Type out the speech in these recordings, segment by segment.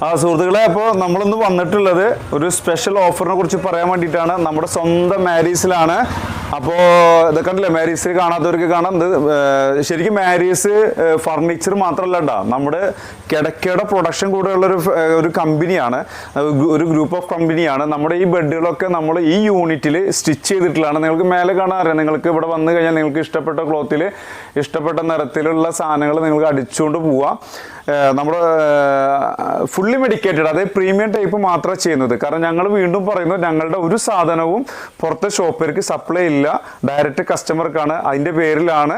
സുഹൃത്തുക്കളെ, അപ്പോൾ നമ്മളിന്ന് വന്നിട്ടുള്ളത് ഒരു സ്പെഷ്യൽ ഓഫറിനെ കുറിച്ച് പറയാൻ വേണ്ടിയിട്ടാണ്. നമ്മുടെ സ്വന്തം മാരീസിലാണ്. അപ്പോൾ ഇതൊക്കെ ഉണ്ടല്ലേ, മാരീസിൽ കാണാത്തവർക്ക് കാണാം. ഇത് ശരിക്കും മാരീസ് ഫർണിച്ചർ മാത്രമല്ല കേട്ടോ, നമ്മുടെ കിടക്കയുടെ പ്രൊഡക്ഷൻ കൂടെയുള്ളൊരു ഒരു കമ്പനിയാണ്, ഒരു ഗ്രൂപ്പ് ഓഫ് കമ്പനിയാണ്. നമ്മുടെ ഈ ബെഡുകളൊക്കെ നമ്മൾ ഈ യൂണിറ്റിൽ സ്റ്റിച്ച് ചെയ്തിട്ടുള്ളതാണ്. നിങ്ങൾക്ക് മേലെ കാണാൻ അറിയാം. നിങ്ങൾക്ക് ഇവിടെ വന്നു കഴിഞ്ഞാൽ നിങ്ങൾക്ക് ഇഷ്ടപ്പെട്ട ക്ലോത്തിൽ ഇഷ്ടപ്പെട്ട നിറത്തിലുള്ള സാധനങ്ങൾ നിങ്ങൾക്ക് അടിച്ചുകൊണ്ട് പോവാം. നമ്മുടെ ഫുള്ളി മെഡിക്കേറ്റഡ്, അതായത് പ്രീമിയം ടൈപ്പ് മാത്രമേ ചെയ്യുന്നത്. കാരണം ഞങ്ങൾ വീണ്ടും പറയുന്നു, ഞങ്ങളുടെ ഒരു സാധനവും പുറത്തെ ഷോപ്പർക്ക് സപ്ലൈ ഇല്ല, ഡയറക്റ്റ് കസ്റ്റമർക്കാണ്. അതിൻ്റെ പേരിലാണ്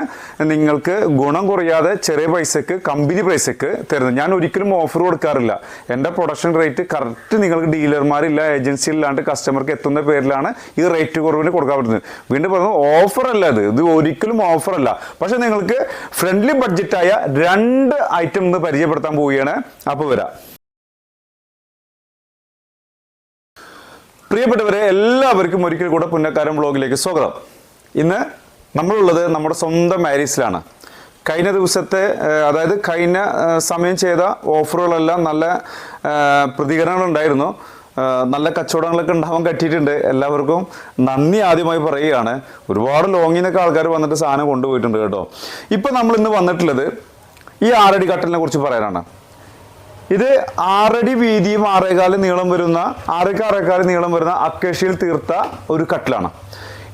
നിങ്ങൾക്ക് ഗുണം കുറയാതെ ചെറിയ പൈസക്ക്, കമ്പനി പൈസക്ക് തരുന്നത്. ഞാൻ ഒരിക്കലും ഓഫർ കൊടുക്കാറില്ല. എൻ്റെ പ്രൊഡക്ഷൻ റേറ്റ് കറക്റ്റ് നിങ്ങൾക്ക് ഡീലർമാരില്ല, ഏജൻസി ഇല്ലാണ്ട് കസ്റ്റമർക്ക് എത്തുന്ന പേരിലാണ് ഈ റേറ്റ് കുറവിന് കൊടുക്കാൻ പറ്റുന്നത്. വീണ്ടും പറയുന്നത് ഓഫർ അല്ല, ഇത് ഒരിക്കലും ഓഫർ അല്ല. പക്ഷെ നിങ്ങൾക്ക് ഫ്രണ്ട്ലി ബഡ്ജറ്റായ 2 ഐറ്റം ഇന്ന് പരിചയപ്പെടുത്താൻ പോവുകയാണ്. അപ്പോൾ വരാം. പ്രിയപ്പെട്ടവരെ, എല്ലാവർക്കും ഒരിക്കൽ കൂടെ പുന്നക്കാരൻ വ്ളോഗിലേക്ക് സ്വാഗതം. ഇന്ന് നമ്മളുള്ളത് നമ്മുടെ സ്വന്തം മാരീസിലാണ്. കഴിഞ്ഞ ദിവസത്തെ, അതായത് കഴിഞ്ഞ സമയം ചെയ്ത ഓഫറുകളെല്ലാം നല്ല പ്രതികരണങ്ങളുണ്ടായിരുന്നു. നല്ല കച്ചവടങ്ങളൊക്കെ ഉണ്ടാവാൻ പറ്റിയിട്ടുണ്ട്. എല്ലാവർക്കും നന്ദി ആദ്യമായി പറയുകയാണ്. ഒരുപാട് ലോങ്ങിൽ നിന്നൊക്കെ ആൾക്കാർ വന്നിട്ട് സാധനം കൊണ്ടുപോയിട്ടുണ്ട് കേട്ടോ. ഇപ്പം നമ്മൾ ഇന്ന് വന്നിട്ടുള്ളത് ഈ 6 അടി കട്ടലിനെ കുറിച്ച് പറയാനാണ്. ഇത് 6 അടി വീതിയും 6.25 നീളം വരുന്ന 6.25 നീളം വരുന്ന അക്കേഷ്യയിൽ തീർത്ത ഒരു കട്ടിലാണ്.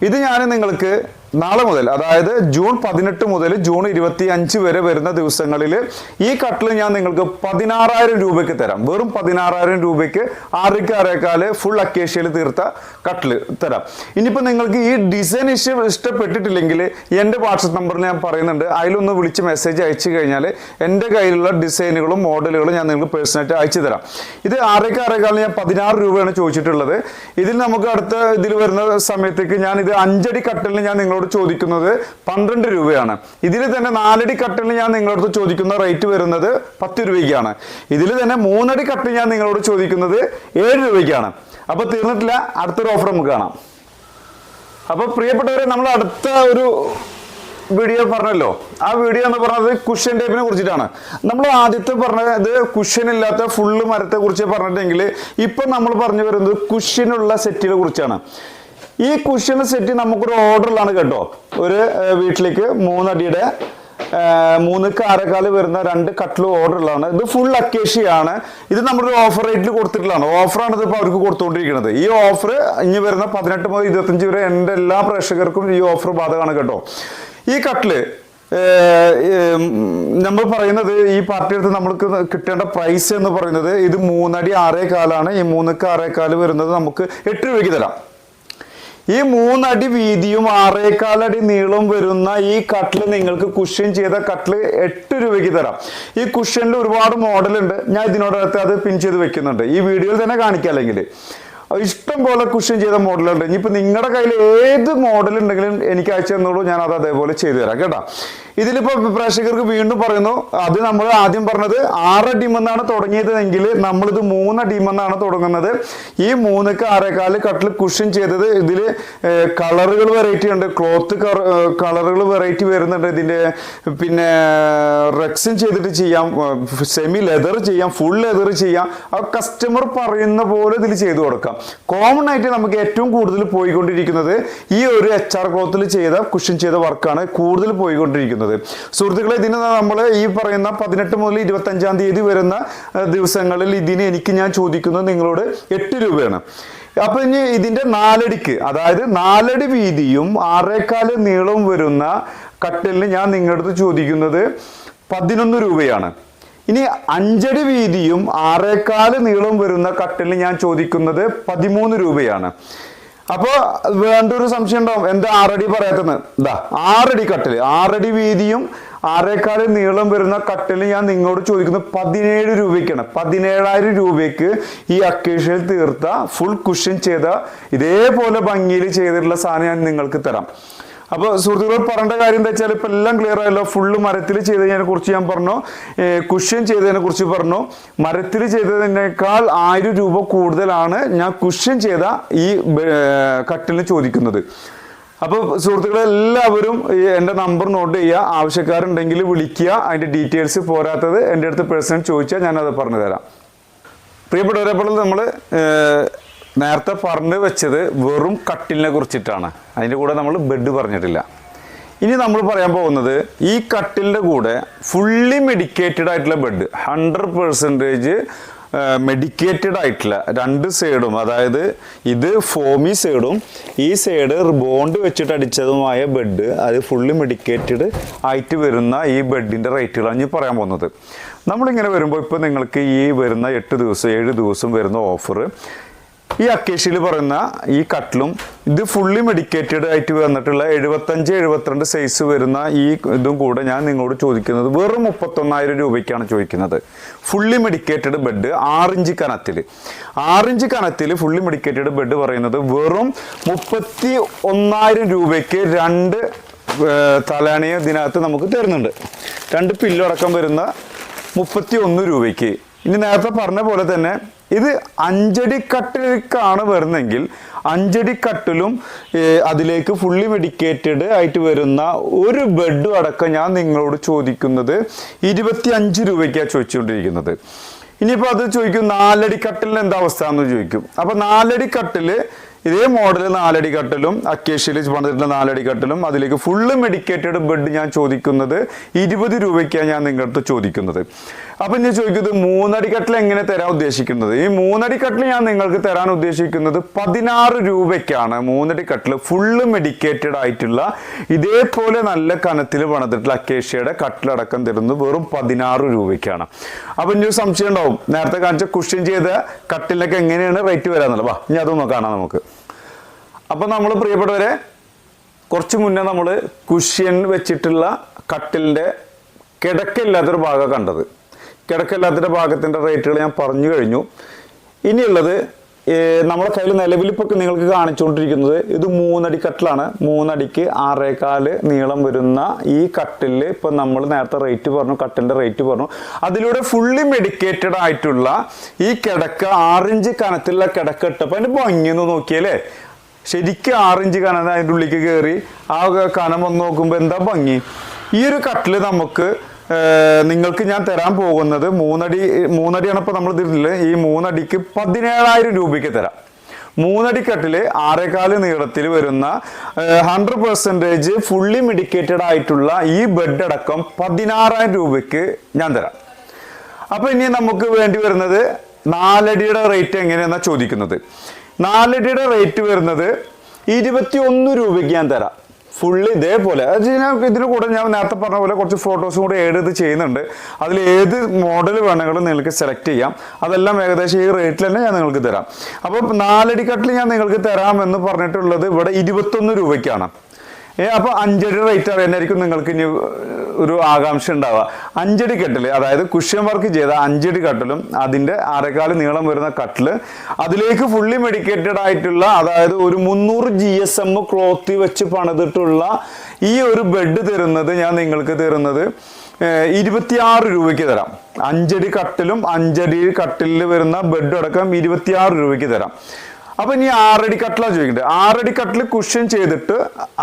ഇത് ഞാൻ നിങ്ങൾക്ക് നാളെ മുതൽ, അതായത് ജൂൺ 18 മുതൽ ജൂൺ 25 വരെ വരുന്ന ദിവസങ്ങളിൽ ഈ കട്ടിൽ ഞാൻ നിങ്ങൾക്ക് 16,000 രൂപയ്ക്ക് തരാം. വെറും 16,000 രൂപയ്ക്ക് 6.25 ഫുൾ അക്കേഷ്യയിൽ തീർത്ത കട്ടിൽ തരാം. ഇനിയിപ്പോൾ നിങ്ങൾക്ക് ഈ ഡിസൈൻ ഇഷ്ടപ്പെട്ടിട്ടില്ലെങ്കിൽ എൻ്റെ വാട്സപ്പ് നമ്പറിൽ ഞാൻ പറയുന്നുണ്ട്, അതിലൊന്ന് വിളിച്ച് മെസ്സേജ് അയച്ചു കഴിഞ്ഞാൽ എൻ്റെ കയ്യിലുള്ള ഡിസൈനുകളും മോഡലുകളും ഞാൻ നിങ്ങൾക്ക് പേഴ്സണലായിട്ട് അയച്ചു തരാം. ഇത് 6.25 ഞാൻ 16 രൂപയാണ് ചോദിച്ചിട്ടുള്ളത്. ഇതിൽ നമുക്ക് അടുത്ത ഇതിൽ വരുന്ന സമയത്തേക്ക് ഞാൻ ഇത് 5 അടി കട്ടിലിന് ഞാൻ നിങ്ങളോട് ചോദിക്കുന്നത് 12 രൂപയാണ്. ഇതിൽ തന്നെ 4 അടി കട്ടിലിന് ഞാൻ നിങ്ങളോട് ചോദിക്കുന്ന റേറ്റ് വരുന്നത് 10 രൂപയ്ക്കാണ്. ഇതിൽ തന്നെ 3 അടി കട്ടിൽ ഞാൻ നിങ്ങളോട് ചോദിക്കുന്നത് 7 രൂപയ്ക്കാണ്. അപ്പൊ തീർന്നിട്ടില്ല, അടുത്തൊരു ഓഫർ നമുക്ക് കാണാം. അപ്പൊ പ്രിയപ്പെട്ടവരെ, നമ്മൾ അടുത്ത ഒരു വീഡിയോ പറഞ്ഞല്ലോ, ആ വീഡിയോ എന്ന് പറഞ്ഞത് കുഷൻ ടൈപ്പിനെ കുറിച്ചിട്ടാണ്. നമ്മൾ ആദ്യത്തെ പറഞ്ഞത് കുഷൻ ഇല്ലാത്ത ഫുള്ള് മരത്തെ കുറിച്ച് പറഞ്ഞിട്ടെങ്കിൽ ഇപ്പൊ നമ്മൾ പറഞ്ഞു വരുന്നത് കുഷനുള്ള സെറ്റിനെ കുറിച്ചാണ്. ഈ കുഷൻ സെറ്റ് നമുക്കൊരു ഓർഡറിലാണ് കേട്ടോ. ഒരു വീട്ടിലേക്ക് 3 അടിയുടെ 3.25 വരുന്ന 2 കട്ടിൽ ഓർഡറിലാണ്. ഇത് ഫുൾ അക്കേഷ്യയാണ്. ഇത് നമ്മളൊരു ഓഫർ റേറ്റിൽ കൊടുത്തിട്ടുള്ളതാണ്. ഓഫറാണ് ഇതിപ്പോൾ അവർക്ക് കൊടുത്തുകൊണ്ടിരിക്കുന്നത്. ഈ ഓഫർ ഇനി വരുന്ന 18 മുതൽ 25 വരെ എൻ്റെ എല്ലാ പ്രേക്ഷകർക്കും ഈ ഓഫർ ബാധകമാണ് കേട്ടോ. ഈ കട്ടില് നമ്മൾ പറയുന്നത്, ഈ പാർട്ടി അടുത്ത് നമ്മൾക്ക് കിട്ടേണ്ട പ്രൈസ് എന്ന് പറയുന്നത്, ഇത് 3 അടി 6.25 ഈ 3.25 വരുന്നത് നമുക്ക് 8 രൂപയ്ക്ക് തരാം. ഈ 3 അടി വീതിയും 6.25 അടി നീളവും വരുന്ന ഈ കട്ടിൽ നിങ്ങൾക്ക് കുഷൻ ചെയ്ത കട്ടിൽ 8 രൂപയ്ക്ക് തരാം. ഈ കുഷനിൽ ഒരുപാട് മോഡലുണ്ട്. ഞാൻ ഇതിനോടകത്ത് അത് പിൻ ചെയ്ത് വെക്കുന്നുണ്ട്. ഈ വീഡിയോയിൽ തന്നെ കാണിക്കാം. അല്ലെങ്കിൽ ഇഷ്ടം പോലെ കുഷൻ ചെയ്ത മോഡലുണ്ട്. ഇനിയിപ്പോൾ നിങ്ങളുടെ കയ്യിൽ ഏത് മോഡൽ ഉണ്ടെങ്കിലും എനിക്ക് അയച്ചു തന്നോളൂ, ഞാൻ അത് അതേപോലെ ചെയ്തു തരാം കേട്ടോ. ഇതിലിപ്പോൾ പ്രേക്ഷകർക്ക് വീണ്ടും പറയുന്നു, അത് നമ്മൾ ആദ്യം പറഞ്ഞത് 6 അടിമെന്നാണ് തുടങ്ങിയതെങ്കിൽ നമ്മളിത് 3 അടിമെന്നാണ് തുടങ്ങുന്നത്. ഈ 3.25 കട്ടിൽ കുഷൻ ചെയ്തത്, ഇതിൽ കളറുകൾ വെറൈറ്റി ഉണ്ട്, ക്ലോത്ത് കളറുകൾ വെറൈറ്റി വരുന്നുണ്ട്. ഇതിൻ്റെ പിന്നെ റെക്സിൻ ചെയ്തിട്ട് ചെയ്യാം, സെമി ലെതർ ചെയ്യാം, ഫുൾ ലെതർ ചെയ്യാം. ആ കസ്റ്റമർ പറയുന്ന പോലെ ഇതിൽ ചെയ്തു കൊടുക്കാം. കോമൺ ആയിട്ട് നമുക്ക് ഏറ്റവും കൂടുതൽ പോയിക്കൊണ്ടിരിക്കുന്നത് ഈ ഒരു HR ക്ലോത്തിൽ ചെയ്ത കുഷൻ ചെയ്ത വർക്കാണ് കൂടുതൽ പോയിക്കൊണ്ടിരിക്കുന്നത്. സുഹൃത്തുക്കളെ, ഇതിന് നമ്മൾ ഈ പറയുന്ന 18 മുതൽ 25 തീയതി വരുന്ന ദിവസങ്ങളിൽ ഇതിന് എനിക്ക് ഞാൻ ചോദിക്കുന്നത് നിങ്ങളോട് 8 രൂപയാണ്. അപ്പൊ ഇനി ഇതിന്റെ 4 അടിക്ക്, അതായത് 4 അടി വീതിയും 6.25 നീളവും വരുന്ന കട്ടിലിന് ഞാൻ നിങ്ങളുടെ ചോദിക്കുന്നത് 11 രൂപയാണ്. ഇനി 5 അടി വീതിയും 6.25 നീളവും വരുന്ന കട്ടിലിന് ഞാൻ ചോദിക്കുന്നത് 13 രൂപയാണ്. അപ്പൊ വേണ്ടൊരു സംശയം ഉണ്ടാവും, എന്താ 6 അടി പറയാത്തത്? ഇതാ 6 അടി കട്ടില്, 6 അടി വീതിയും 6.25 നീളം വരുന്ന കട്ടില് ഞാൻ നിങ്ങളോട് ചോദിക്കുന്നത് 17 രൂപയ്ക്കാണ്. 17,000 രൂപയ്ക്ക് ഈ അക്കേഷ്യയിൽ തീർത്ത ഫുൾ കുഷൻ ചെയ്ത ഇതേപോലെ ഭംഗിയിൽ ചെയ്തിട്ടുള്ള സാധനം ഞാൻ നിങ്ങൾക്ക് തരാം. അപ്പോൾ സുഹൃത്തുക്കൾ, പറയേണ്ട കാര്യം എന്താ വെച്ചാൽ ഇപ്പം എല്ലാം ക്ലിയർ ആയല്ലോ. ഫുള്ള് മരത്തിൽ ചെയ്തതിനെ കുറിച്ച് ഞാൻ പറഞ്ഞു, കുഷ്യൻ ചെയ്തതിനെ കുറിച്ച് പറഞ്ഞു. മരത്തിൽ ചെയ്തതിനേക്കാൾ 1000 രൂപ കൂടുതലാണ് ഞാൻ കുഷ്യൻ ചെയ്ത ഈ കട്ടിലിന് ചോദിക്കുന്നത്. അപ്പോൾ സുഹൃത്തുക്കളെ, എല്ലാവരും എൻ്റെ നമ്പർ നോട്ട് ചെയ്യുക. ആവശ്യക്കാരുണ്ടെങ്കിൽ വിളിക്കുക. അതിൻ്റെ ഡീറ്റെയിൽസ് പോരാത്തത് എൻ്റെ അടുത്ത് പേഴ്സണൽ ചോദിച്ചാൽ ഞാനത് പറഞ്ഞു തരാം. പ്രിയപ്പെട്ടവരെ, അപ്പോൾ നമ്മൾ നേരത്തെ പറഞ്ഞു വെച്ചത് വെറും കട്ടിലിനെ കുറിച്ചിട്ടാണ്. അതിൻ്റെ കൂടെ നമ്മൾ ബെഡ് പറഞ്ഞിട്ടില്ല. ഇനി നമ്മൾ പറയാൻ പോകുന്നത് ഈ കട്ടിലിൻ്റെ കൂടെ ഫുള്ളി മെഡിക്കേറ്റഡ് ആയിട്ടുള്ള ബെഡ്, 100% മെഡിക്കേറ്റഡ് ആയിട്ടുള്ള രണ്ട് സൈഡും, അതായത് ഇത് ഫോമി സൈഡും ഈ സൈഡ് ബോണ്ട് വെച്ചിട്ട് അടിച്ചതുമായ ബെഡ്, അത് ഫുള്ളി മെഡിക്കേറ്റഡ് ആയിട്ട് വരുന്ന ഈ ബെഡിൻ്റെ റേറ്റുകളാണ് ഞാൻ പറയാൻ പോകുന്നത്. നമ്മളിങ്ങനെ വരുമ്പോൾ ഇപ്പോൾ നിങ്ങൾക്ക് ഈ വരുന്ന 8 ദിവസം 7 ദിവസം വരുന്ന ഓഫർ, ഈ അക്കേഷ്യയിൽ പറയുന്ന ഈ കട്ടിലും ഇത് ഫുള്ളി മെഡിക്കേറ്റഡ് ആയിട്ട് വന്നിട്ടുള്ള 75-72 സൈസ് വരുന്ന ഈ ഇതും കൂടെ ഞാൻ നിങ്ങളോട് ചോദിക്കുന്നത് വെറും 31,000 രൂപയ്ക്കാണ് ചോദിക്കുന്നത്. ഫുള്ളി മെഡിക്കേറ്റഡ് ബെഡ് 6 ഇഞ്ച് കനത്തിൽ, 6 ഇഞ്ച് കനത്തിൽ ഫുള്ളി മെഡിക്കേറ്റഡ് ബെഡ് പറയുന്നത് വെറും 31,000 രൂപയ്ക്ക് 2 തലാണിയ ഇതിനകത്ത് നമുക്ക് തരുന്നുണ്ട്. 2 പില്ലടക്കം വരുന്ന 31 രൂപയ്ക്ക്. ഇനി നേരത്തെ പറഞ്ഞ പോലെ തന്നെ ഇത് 5 അടി കട്ടിലേക്കാണ് വരുന്നതെങ്കിൽ 5 അടി കട്ടിലും അതിലേക്ക് ഫുള്ളി മെഡിക്കേറ്റഡ് ആയിട്ട് വരുന്ന ഒരു ബെഡും അടക്കം ഞാൻ നിങ്ങളോട് ചോദിക്കുന്നത് 25 രൂപയ്ക്കാണ് ചോദിച്ചുകൊണ്ടിരിക്കുന്നത്. ഇനിയിപ്പോൾ അത് ചോദിക്കും 4 അടി കട്ടിലിന് എന്താ അവസ്ഥ എന്ന് ചോദിക്കും. അപ്പോൾ 4 അടി കട്ടില് ഇതേ മോഡൽ 4 അടി കട്ടിലും അക്കേഷ്യയിൽ പണിതിട്ടുള്ള 4 അടി കട്ടിലും അതിലേക്ക് ഫുള്ള് മെഡിക്കേറ്റഡ് ബെഡ് ഞാൻ ചോദിക്കുന്നത് 20 രൂപയ്ക്കാണ് ഞാൻ നിങ്ങളുടെ അടുത്ത് ചോദിക്കുന്നത്. അപ്പം ഞാൻ ചോദിക്കുന്നത് 3 അടി കട്ടിൽ എങ്ങനെ തരാൻ ഉദ്ദേശിക്കുന്നത്? ഈ 3 അടി കട്ടിൽ ഞാൻ നിങ്ങൾക്ക് തരാൻ ഉദ്ദേശിക്കുന്നത് 16 രൂപയ്ക്കാണ്. 3 അടി കട്ടിൽ ഫുള്ള് മെഡിക്കേറ്റഡ് ആയിട്ടുള്ള ഇതേപോലെ നല്ല കനത്തിൽ പണിതിട്ടുള്ള അക്കേഷ്യയുടെ കട്ടിലടക്കം തരുന്നത് വെറും 16 രൂപയ്ക്കാണ്. അപ്പം ഇനി ഒരു സംശയം ഉണ്ടാവും, നേരത്തെ കാണിച്ച കുഷ്യൻ ചെയ്ത കട്ടിലൊക്കെ എങ്ങനെയാണ് റേറ്റ് വരാന്നുള്ളത്. വാ ഇനി അതൊന്ന് കാണാം നമുക്ക്. അപ്പം നമ്മൾ പ്രിയപ്പെട്ടവരെ, കുറച്ച് മുന്നേ നമ്മൾ കുഷ്യൻ വെച്ചിട്ടുള്ള കട്ടിലിൻ്റെ കിടക്കില്ലാത്തൊരു ഭാഗം കണ്ടത്. കിടക്കില്ലാത്തൊരു ഭാഗത്തിൻ്റെ റേറ്റുകൾ ഞാൻ പറഞ്ഞു കഴിഞ്ഞു. ഇനിയുള്ളത് നമ്മുടെ കയ്യിൽ നിലവിലിപ്പോൾ നിങ്ങൾക്ക് കാണിച്ചുകൊണ്ടിരിക്കുന്നത് ഇത് 3 അടി കട്ടിലാണ്. 3 അടിക്ക് 6.25 നീളം വരുന്ന ഈ കട്ടിലിൽ ഇപ്പം നമ്മൾ നേരത്തെ റേറ്റ് പറഞ്ഞു, കട്ടിലിൻ്റെ റേറ്റ് പറഞ്ഞു. അതിലൂടെ ഫുള്ളി മെഡിക്കേറ്റഡ് ആയിട്ടുള്ള ഈ കിടക്ക 6 ഇഞ്ച് കനത്തിലുള്ള കിടക്ക ഇട്ടപ്പോൾ അതിൻ്റെ ഭംഗിയൊന്ന് നോക്കിയല്ലേ. ശരിക്കും 6 ഇഞ്ച് കനം അതിൻ്റെ ഉള്ളിലേക്ക് കയറി ആ കനം വന്ന് നോക്കുമ്പോൾ എന്താ ഭംഗി. ഈ ഒരു കട്ടിൽ നമുക്ക് നിങ്ങൾക്ക് ഞാൻ തരാൻ പോകുന്നത് 3 അടിയാണ് ഇപ്പോൾ നമ്മൾ ഇതിൽ. ഈ 3 അടിക്ക് 17,000 രൂപയ്ക്ക് തരാം. 3 അടി കട്ടില് 6.25 നീളത്തിൽ വരുന്ന 100% ഫുള്ളി മെഡിക്കേറ്റഡ് ആയിട്ടുള്ള ഈ ബെഡ് അടക്കം 16,000 രൂപയ്ക്ക് ഞാൻ തരാം. അപ്പൊ ഇനി നമുക്ക് വേണ്ടി വരുന്നത് 4 അടിയുടെ റേറ്റ് എങ്ങനെയാണെന്നാ ചോദിക്കുന്നത്. 4 അടിയുടെ റേറ്റ് വരുന്നത് 21 രൂപയ്ക്ക് ഞാൻ തരാം. ഫുള്ള് ഇതേപോലെ ഇതിന് കൂടെ ഞാൻ നേരത്തെ പറഞ്ഞ പോലെ കുറച്ച് ഫോട്ടോസും കൂടെ ഏഡ് ചെയ്ത് ചെയ്യുന്നുണ്ട്. അതിൽ ഏത് മോഡൽ വേണമെങ്കിലും നിങ്ങൾക്ക് സെലക്ട് ചെയ്യാം. അതെല്ലാം ഏകദേശം ഈ റേറ്റിൽ തന്നെ ഞാൻ നിങ്ങൾക്ക് തരാം. അപ്പോൾ 4 അടി കട്ടിൽ ഞാൻ നിങ്ങൾക്ക് തരാമെന്ന് പറഞ്ഞിട്ടുള്ളത് ഇവിടെ 21 രൂപയ്ക്കാണ്. അപ്പോൾ 5 അടി റേറ്റ് അറിയാനായിരിക്കും നിങ്ങൾക്ക് ഇനി ഒരു ആകാംക്ഷ ഉണ്ടാവുക. 5 അടി കട്ടിൽ, അതായത് കുഷ്യൻ വർക്ക് ചെയ്ത 5 അടി കട്ടിലും അതിൻ്റെ 6.25 നീളം വരുന്ന കട്ടില് അതിലേക്ക് ഫുള്ളി മെഡിക്കേറ്റഡ് ആയിട്ടുള്ള, അതായത് ഒരു 300 GSM ക്ലോത്ത് വെച്ച് പണിതിട്ടുള്ള ഈ ഒരു ബെഡ് തരുന്നത് ഞാൻ നിങ്ങൾക്ക് തരുന്നത് 26 രൂപയ്ക്ക് തരാം. 5 അടി കട്ടിലും 5 അടി കട്ടിലിൽ വരുന്ന ബെഡ് അടക്കം 26 രൂപയ്ക്ക് തരാം. അപ്പൊ ഇനി 6 അടി കട്ടിലാണ് ചോദിക്കുന്നത്. 6 അടി കട്ടിൽ കുഷ്യൻ ചെയ്തിട്ട്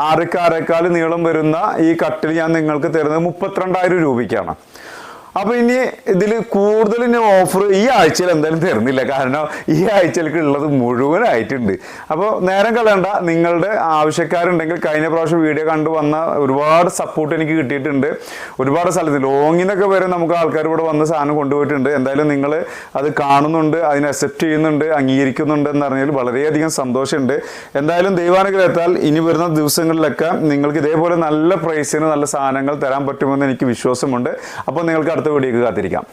6.25 നീളം വരുന്ന ഈ കട്ടിൽ ഞാൻ നിങ്ങൾക്ക് തരുന്നത് 32,000 രൂപയ്ക്കാണ്. അപ്പൊ ഇനി ഇതിൽ കൂടുതൽ ഇനി ഓഫർ ഈ ആഴ്ചയിൽ എന്തായാലും തരുന്നില്ല, കാരണം ഈ ആഴ്ചയിലേക്ക് ഉള്ളത് മുഴുവനായിട്ടുണ്ട്. അപ്പോൾ നേരം കളയണ്ട, നിങ്ങളുടെ ആവശ്യക്കാരുണ്ടെങ്കിൽ കഴിഞ്ഞ പ്രാവശ്യം വീഡിയോ കണ്ടു വന്ന ഒരുപാട് സപ്പോർട്ട് എനിക്ക് കിട്ടിയിട്ടുണ്ട്. ഒരുപാട് സ്ഥലത്ത് ലോങ്ങിനൊക്കെ വരെ നമുക്ക് ആൾക്കാർ ഇവിടെ വന്ന് സാധനം കൊണ്ടുപോയിട്ടുണ്ട്. എന്തായാലും നിങ്ങൾ അത് കാണുന്നുണ്ട്, അതിനെ അക്സെപ്റ്റ് ചെയ്യുന്നുണ്ട്, അംഗീകരിക്കുന്നുണ്ട് എന്ന് പറഞ്ഞാൽ വളരെയധികം സന്തോഷമുണ്ട്. എന്തായാലും ദൈവാനുഗ്രഹത്താൽ ഇനി വരുന്ന ദിവസങ്ങളിലൊക്കെ നിങ്ങൾക്ക് ഇതേപോലെ നല്ല പ്രൈസിന് നല്ല സാധനങ്ങൾ തരാൻ പറ്റുമെന്ന് എനിക്ക് വിശ്വാസമുണ്ട്. അപ്പോൾ നിങ്ങൾക്ക് അടുത്ത വീഡിയോക്ക് കാത്തിരിക്കാം.